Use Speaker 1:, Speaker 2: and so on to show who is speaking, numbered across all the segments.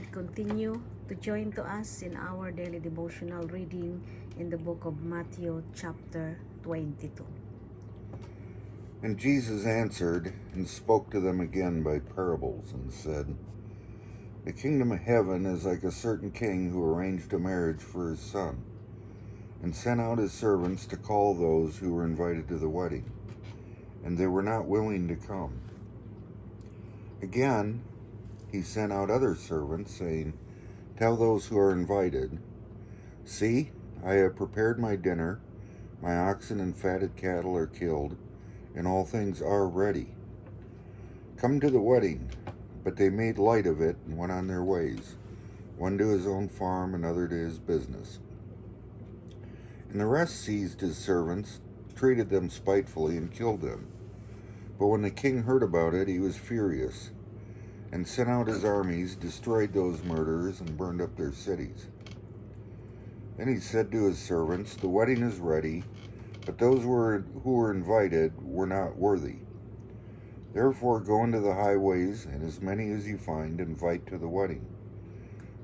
Speaker 1: would continue to join to us in our daily devotional reading in the book of Matthew chapter 22.
Speaker 2: And Jesus answered and spoke to them again by parables and said, The kingdom of heaven is like a certain king who arranged a marriage for his son, and sent out his servants to call those who were invited to the wedding, and they were not willing to come. Again, he sent out other servants, saying, Tell those who are invited, See, I have prepared my dinner, my oxen and fatted cattle are killed, and all things are ready. Come to the wedding. But they made light of it and went on their ways, one to his own farm, another to his business. And the rest seized his servants, treated them spitefully, and killed them. But when the king heard about it, he was furious, and sent out his armies, destroyed those murderers, and burned up their cities. Then he said to his servants, The wedding is ready, but those who were invited were not worthy. Therefore go into the highways, and as many as you find, invite to the wedding.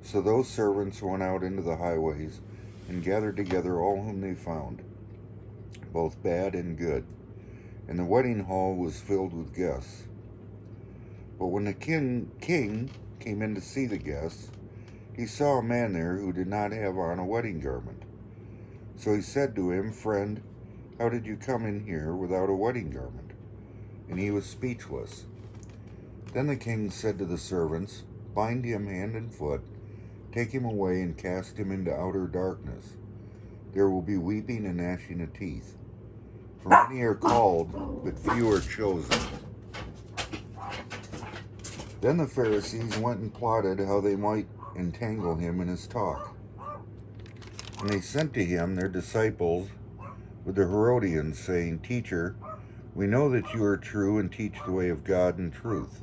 Speaker 2: So those servants went out into the highways, and gathered together all whom they found, both bad and good. And the wedding hall was filled with guests. But when the king came in to see the guests, he saw a man there who did not have on a wedding garment. So he said to him, Friend, how did you come in here without a wedding garment? And he was speechless. Then the king said to the servants, Bind him hand and foot, take him away and cast him into outer darkness. There will be weeping and gnashing of teeth. For many are called, but few are chosen. Then the Pharisees went and plotted how they might entangle him in his talk. And they sent to him their disciples with the Herodians, saying, Teacher, we know that you are true and teach the way of God in truth,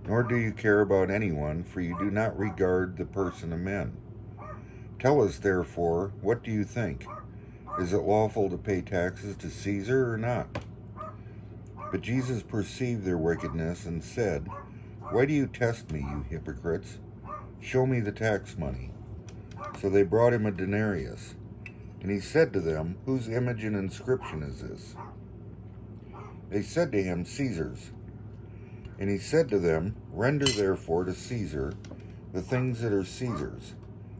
Speaker 2: nor do you care about anyone, for you do not regard the person of men. Tell us, therefore, what do you think? Is it lawful to pay taxes to Caesar or not? But Jesus perceived their wickedness and said, Why do you test me, you hypocrites? Show me the tax money. So they brought him a denarius. And he said to them, Whose image and inscription is this? They said to him, Caesar's. And he said to them, Render therefore to Caesar the things that are Caesar's,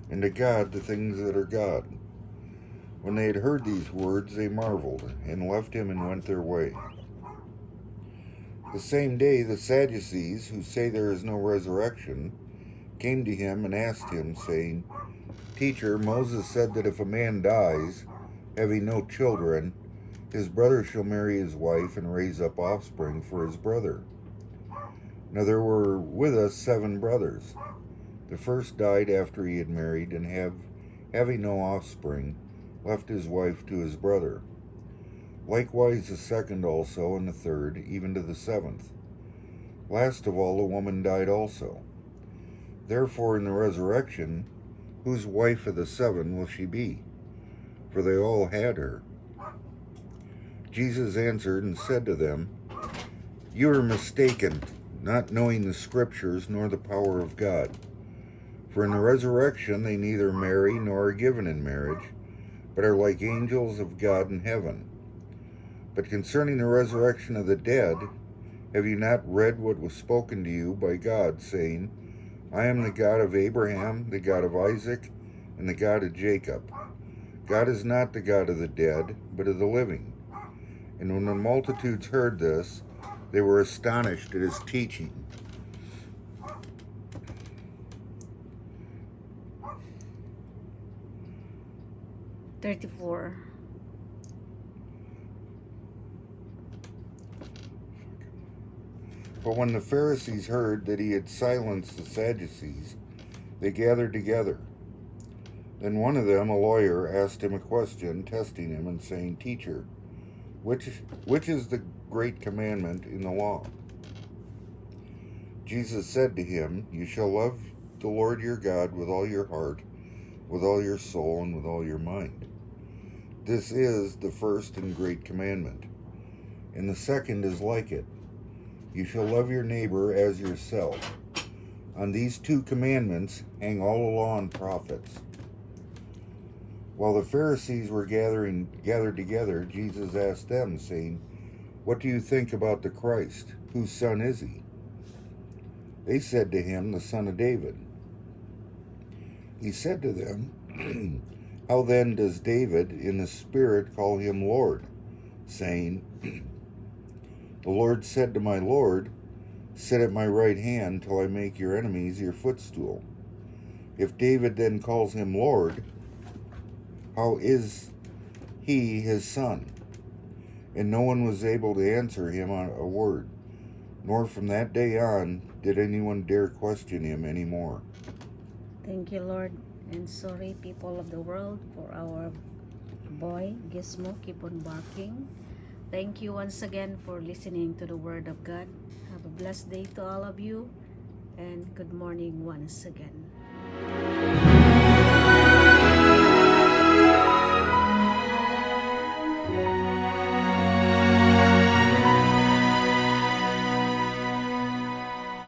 Speaker 2: and to God the things that are God. When they had heard these words, they marveled, and left him and went their way. The same day the Sadducees, who say there is no resurrection, came to him and asked him, saying, Teacher, Moses said that if a man dies, having no children, his brother shall marry his wife and raise up offspring for his brother. Now there were with us 7 brothers. The first died after he had married, and having no offspring, left his wife to his brother. Likewise the second also, and the third, even to the 7th. Last of all, the woman died also. Therefore in the resurrection, whose wife of the 7 will she be? For they all had her. Jesus answered and said to them, You are mistaken, not knowing the Scriptures nor the power of God. For in the resurrection they neither marry nor are given in marriage, but are like angels of God in heaven. But concerning the resurrection of the dead, have you not read what was spoken to you by God, saying, I am the God of Abraham, the God of Isaac, and the God of Jacob. God is not the God of the dead, but of the living. And when the multitudes heard this, they were astonished at his teaching.
Speaker 1: (34)
Speaker 2: But when the Pharisees heard that he had silenced the Sadducees, they gathered together. Then one of them, a lawyer, asked him a question, testing him and saying, Teacher, which is the great commandment in the law? Jesus said to him, You shall love the Lord your God with all your heart, with all your soul, and with all your mind. This is the first and great commandment. And the second is like it. You shall love your neighbor as yourself. On these 2 commandments hang all the law and prophets. While the Pharisees were gathered together, Jesus asked them, saying, "What do you think about the Christ? Whose son is he?" They said to him, "The son of David." He said to them, "How then does David in the Spirit call him Lord, saying, 'The Lord said to my Lord, sit at my right hand till I make your enemies your footstool'? If David then calls him Lord, how is he his son?" And no one was able to answer him a word, nor from that day on did anyone dare question him any more.
Speaker 1: Thank you, Lord. And sorry, people of the world, for our boy, Gizmo, keep on barking. Thank you once again for listening to the Word of God. Have a blessed day to all of you, and good morning once again.